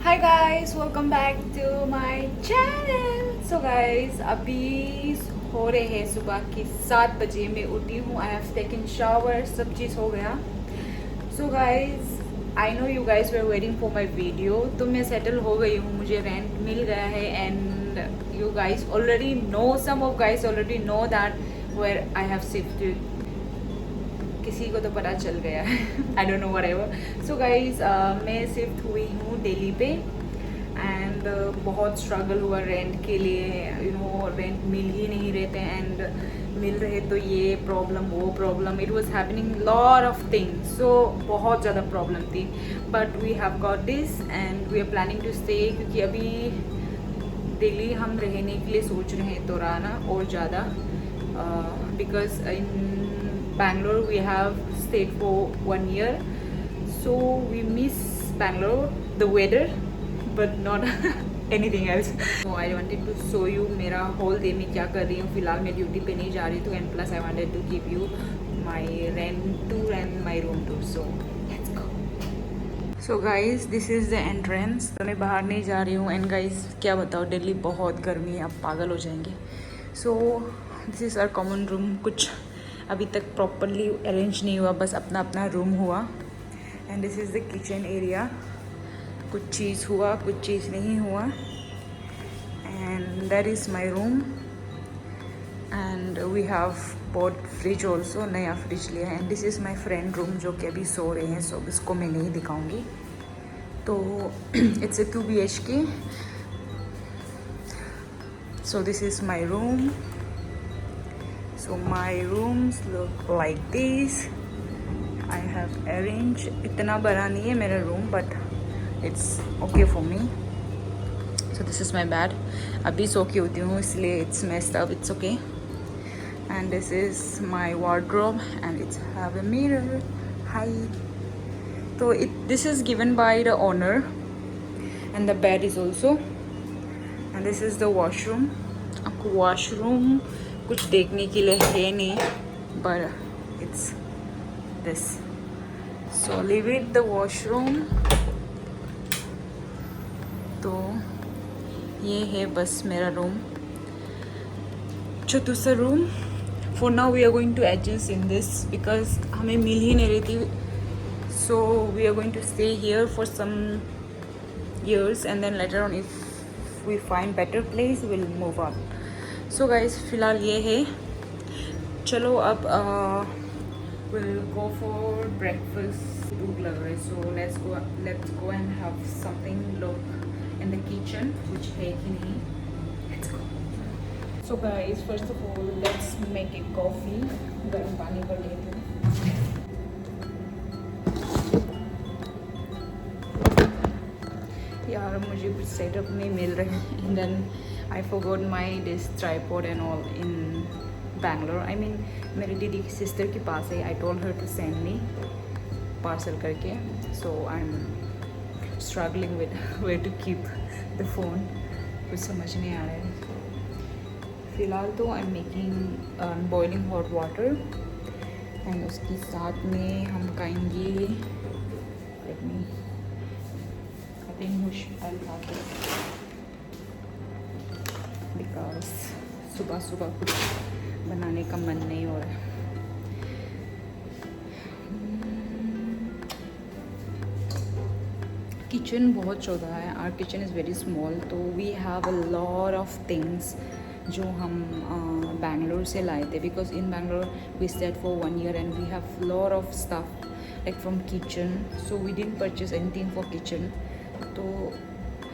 Hi guys, welcome back to my channel. So guys, अभी हो रहे हैं सुबह के 7 बजे। मैं उठी हूँ, आई हैव टेकन शावर, सब चीज़ हो गया। So guys, I know you guys were waiting for my video. तो मैं सेटल हो गई हूँ, मुझे रेंट मिल गया है and you guys already know, some of guys already know that where I have shifted. किसी को तो पता चल गया है। I don't know whatever. So guys, मैं शिफ्ट हुई हूँ दिल्ली पे एंड बहुत स्ट्रगल हुआ रेंट के लिए। रेंट मिल ही नहीं रहे थे एंड मिल रहे तो ये प्रॉब्लम वो problem, it was happening lot of things. So बहुत ज़्यादा प्रॉब्लम थी, but we have got this and we are planning to stay, क्योंकि अभी दिल्ली हम रहने के लिए सोच रहे हैं तोराना और ज़्यादा, because in Bangalore we have stayed for 1 year, so we miss Bangalore, the weather, but not anything else. So I wanted to show you मेरा whole day में क्या कर रही हूँ। फिलहाल मैं ड्यूटी पे नहीं जा रही थी and plus I wanted to give you my rent tour and my room tour. So let's go. So guys, this is the entrance. तो मैं बाहर नहीं जा रही हूँ एंड गाइज क्या बताओ, दिल्ली बहुत गर्मी है, आप पागल हो जाएंगे। So this is our common room. कुछ अभी तक प्रॉपरली अरेंज नहीं हुआ, बस अपना अपना रूम हुआ। And this is the kitchen area. कुछ चीज़ हुआ, कुछ चीज़ नहीं हुआ। And that is my room and we have bought fridge also, नया फ्रिज लिया है। And this is my friend room, जो कि अभी सो रहे हैं, सो इसको मैं नहीं दिखाऊंगी। तो it's a 2 BHK. So this is my room. So my rooms look like this. I have arranged, इतना बड़ा नहीं है मेरा room, but it's okay for me. So this is my bed. अभी सो के होती हूँ इसलिए it's messed up. It's okay. And this is my wardrobe and it's have a mirror. Hi. So this is given by the owner and the bed is also. And this is the washroom. आपको washroom कुछ देखने के लिए है नहीं, but it's this. So leave it the washroom. तो ये है बस मेरा रूम, छोटू सा room. For now we are going to adjust in this because हमें मिल ही नहीं रही थी. So we are going to stay here for some years and then later on if we find better place we'll move on. So guys, फ़िलहाल ये है। चलो अब we'll go for breakfast. भूख लग रही है, so let's go and have something look in the kitchen कुछ है कि नहीं। Let's go. So guys, first of all let's make a coffee. गर्म पानी कर लेती हूँ। यार मुझे कुछ सेटअप नहीं मिल रहे हैं and then I forgot my this tripod and all in Bangalore. I mean मेरी दीदी की सिस्टर के पास है। I told her to send me parcel करके। So I am struggling with where to keep the phone, कुछ समझ नहीं आ रहा है। फ़िलहाल तो I am making boiling hot water and उसके साथ में हम खाएंगे, let me I'll have it because सुबह सुबह कुछ बनाने का मन नहीं हो रहा है। किचन बहुत छोटा है, our kitchen is very small, तो we have a lot of things जो हम बैंगलोर से लाए थे, because in Bangalore we stayed for 1 year and we have lot of stuff like from kitchen, so we didn't purchase anything for kitchen. तो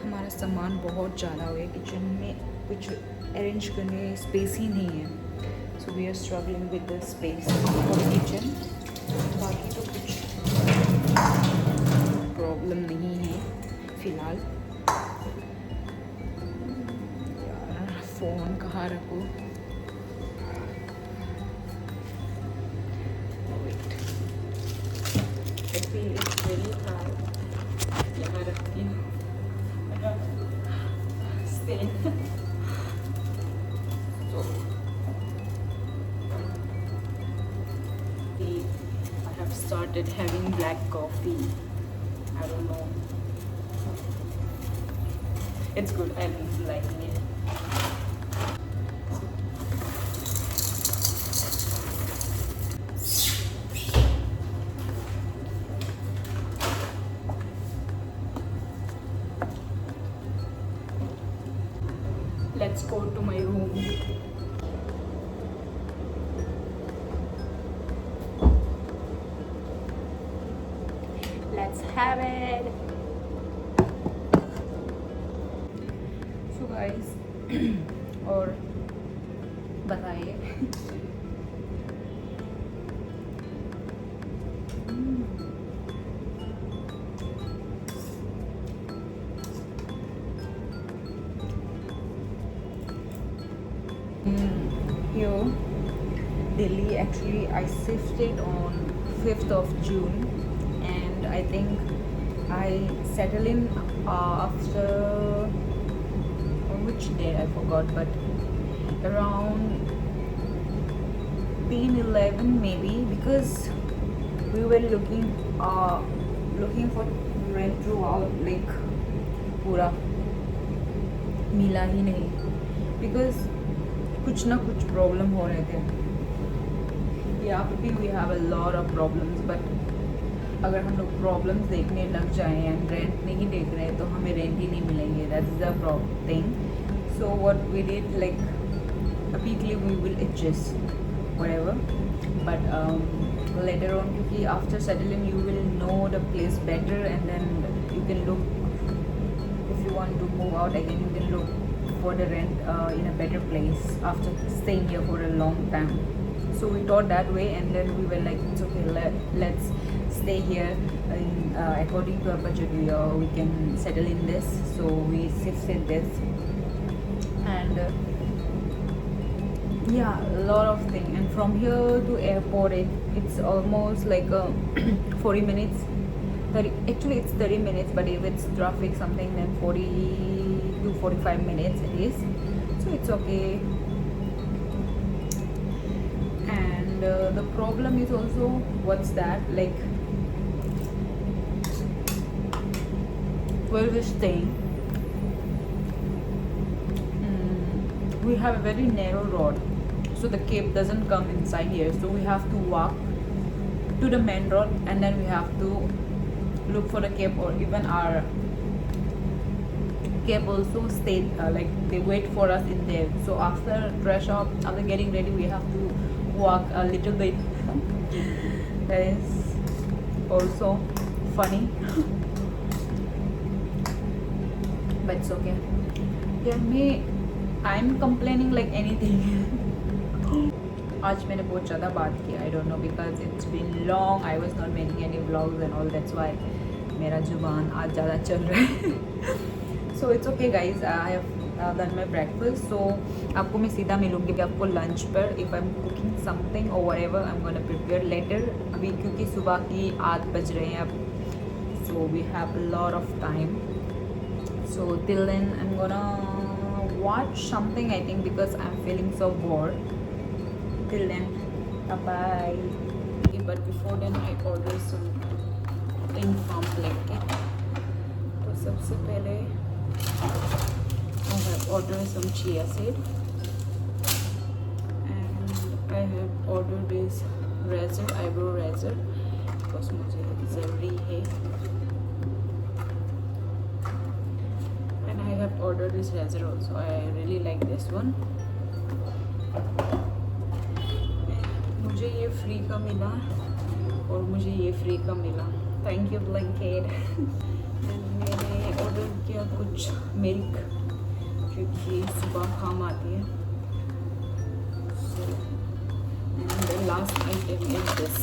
हमारा सामान बहुत ज़्यादा हो गया, किचन में कुछ अरेंज करने स्पेस ही नहीं है। So we are struggling with the space for kitchen. बाकी तो कुछ प्रॉब्लम नहीं है फ़िलहाल। यार फ़ोन कहाँ रखूँ? यहाँ रखती हूँ। So I have started having black coffee. I don't know It's good. I'm liking it. Let's go to my room. Let's have it. So guys, और बताइए. Here, Delhi, actually I shifted on 5th of June, and I think I settled in after, on which day I forgot, but around 11 maybe, because we were looking for rent throughout, like पूरा मिला ही नहीं, because कुछ ना कुछ problem हो रहे थे. यहाँ पे भी we have a lot of problems, but अगर हम लोग प्रॉब्लम्स देखने लग जाएं एंड रेंट नहीं देख रहे हैं तो हमें रेंट ही नहीं मिलेंगे. That is the thing. So what we did, like weekly we will adjust whatever, but later on, क्योंकि after settling you will know the place better and then you can look, if you want to move out again you can look for the rent in a better place after staying here for a long time. So we thought that way, and then we were like, it's okay, let's stay here in, according to our budget. We can settle in this, so we shifted this, and yeah, a lot of things. And from here to airport, it's almost like 40 minutes. 30, actually it's 30 minutes, but if it's traffic something, then 40 to 45 minutes it is, so it's okay. And the problem is also, what's that, like where we're staying, we have a very narrow road, so the cab doesn't come inside here, so we have to walk to the main road, and then we have to look for the cab, or even our cab also stayed, like they wait for us in there. So after dress up, after getting ready, we have to walk a little bit. That is also funny. But it's okay. Yeah, I'm complaining like anything. आज मैंने बहुत ज़्यादा बात किया. I don't know, because it's been long. I was not making any vlogs and all. That's why मेरा जुबान आज ज़्यादा चल रहा है. So it's okay guys, I have done my breakfast. So आपको मैं सीधा मिलूँगी आपको लंच पर. If I'm cooking something or whatever, I'm gonna prepare later. अभी क्योंकि सुबह की 8 बज रहे हैं अब, so we have a lot of time. So till then I'm gonna watch something, I think, because I'm feeling so bored. Till then, bye. But before then I ordered something from Blinkit. तो सबसे पहले I have ordered some chia seed, and I have ordered this razor, eyebrow razor, because मुझे ज़रूरी है. And I have ordered this razor also. I really like this one. मुझे ये free का मिला और मुझे ये फ्री का मिला. Thank you Blinkit. मैंने ऑर्डर किया कुछ मिल्क, क्योंकि सुबह काम आती है. And the last item is this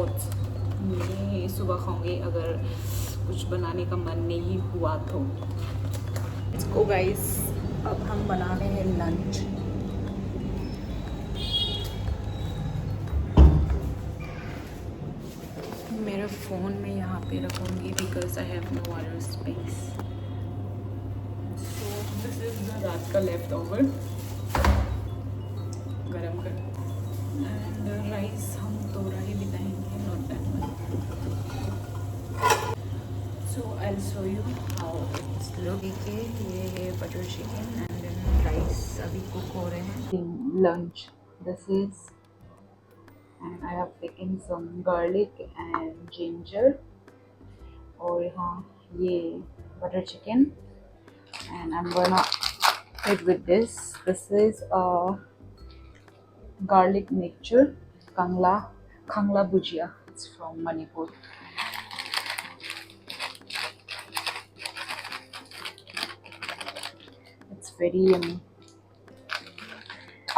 oats. मैं ये सुबह खाऊंगी अगर कुछ बनाने का मन नहीं हुआ तो. लेट्स गो गाइस, अब हम बना रहे हैं लंच. मेरा फ़ोन मैं यहाँ पे रखूँगी because I have no other space. So this is the रात का लेफ्ट ओवर, गरम कर. एंड राइस हम तोड़ा ही बिताएंगे, not that much. So I I'll show you how it's look. देखिए ये है butter chicken and then rice अभी कुक हो रहे हैं. Lunch. This is, and I have taken some garlic and ginger. और यहाँ ये butter chicken, and I'm gonna eat with this. This is a garlic mixture, Kangla bhujia. It's from Manipur. It's very yummy.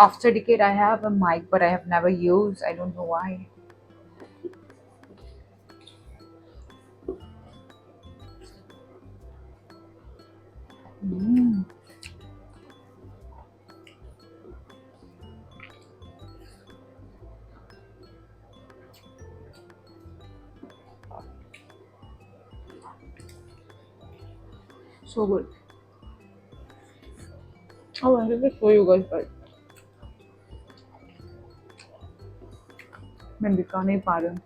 After decade, I have a mic, but I have never used. I don't know why. Mm. So good. Oh, I wanted to show you guys, but मैं दिखा नहीं पा रही हूँ.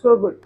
So good.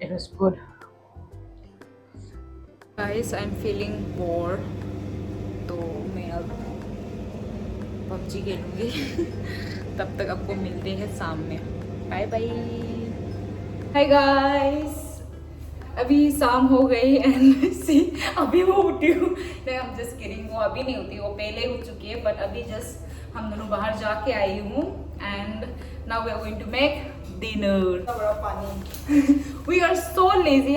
It was good. Guys, I'm feeling bored. तो मैं अब PUBG खेलूँगी. तब तक आपको मिलते हैं शाम में. Bye bye. Hi guys. अभी शाम हो गई एंड सी अभी वो उठी हूँ. नहीं, I'm just kidding. वो अभी नहीं उठी, वो पहले उठ चुकी है. बट अभी जस्ट हम दोनों बाहर जाके आई हूँ and now we are going to make dinner. बड़ा पानी. We are so lazy.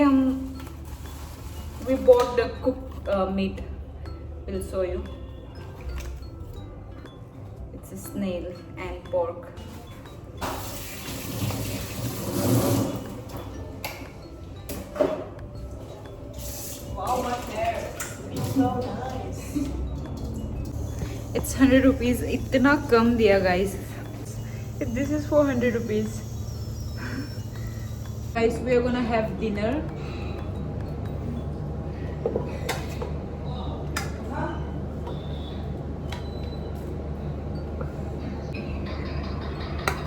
We bought the cooked meat. We'll show you. It's a snail and pork. Wow, my hair. It's so nice. It's 100 rupees. इतना कम दिया guys. This is 400 rupees. Guys, we are gonna have dinner.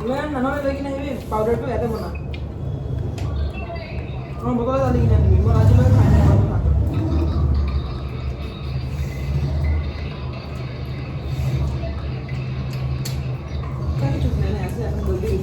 मैं ननो में लेकिन है powder तो ऐसे बना हम बता डाली कि नहीं वो आज मैं खाने वाला था क्या कुछ नहीं ऐसे ऐसे बोल दी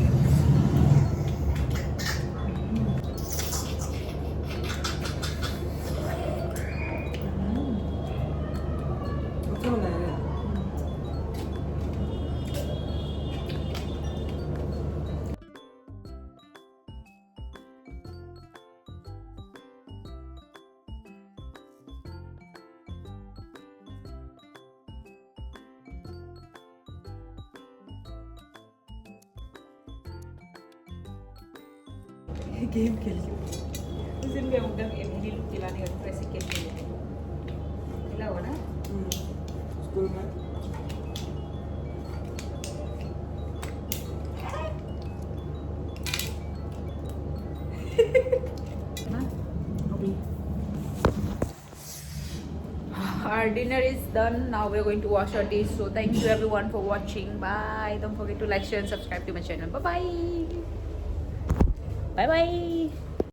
गेम खेल उस दिन मैं उधर एमिली लुक दिलाने का ऐसे खेल खेल खेला हुआ ना स्कूल में ना अभी our dinner is done. Now we're going to wash our dish. So thank you everyone for watching. Bye. Don't forget to like, share and subscribe to my channel. Bye bye. Bye bye.